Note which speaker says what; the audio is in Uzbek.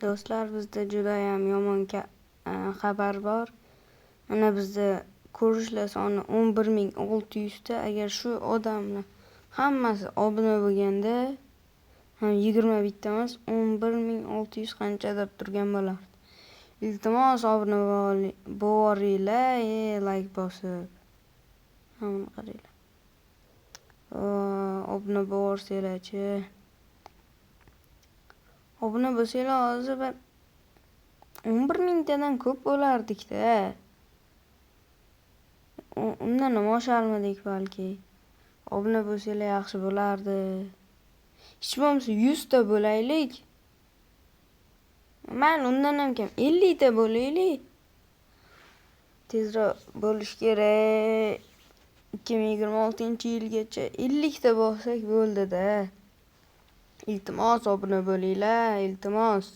Speaker 1: Do'stlar, bizda judayam yomon xabar bor. Mana bizda ko'rishlar soni 11.600 ta. Agar shu odamlar hammasi obuna bo'lganda, ham 20 bitta emas, 11.600 qanchadir turgan bo'lardi. Iltimos obuna bo'laringlar, like bosib. Hamma qaranglar. Obuna bo'lsanglar-chi. Obuna bo'lsanglar hozir 11.000 tadan ko'p bo'lardik-da. Undan ham osharmidik balki. Obuna bo'lsanglar yaxshi bo'lardi. Hech bo'lmasa 100 ta bo'laylik. Mayli, undan ham kam 50 ta bo'laylik. Tezroq bo'lish kerak. 2026-yilgacha 50 ta bo'lsak bo'ldi-da. Iltimos obuna bo'linglar, iltimos.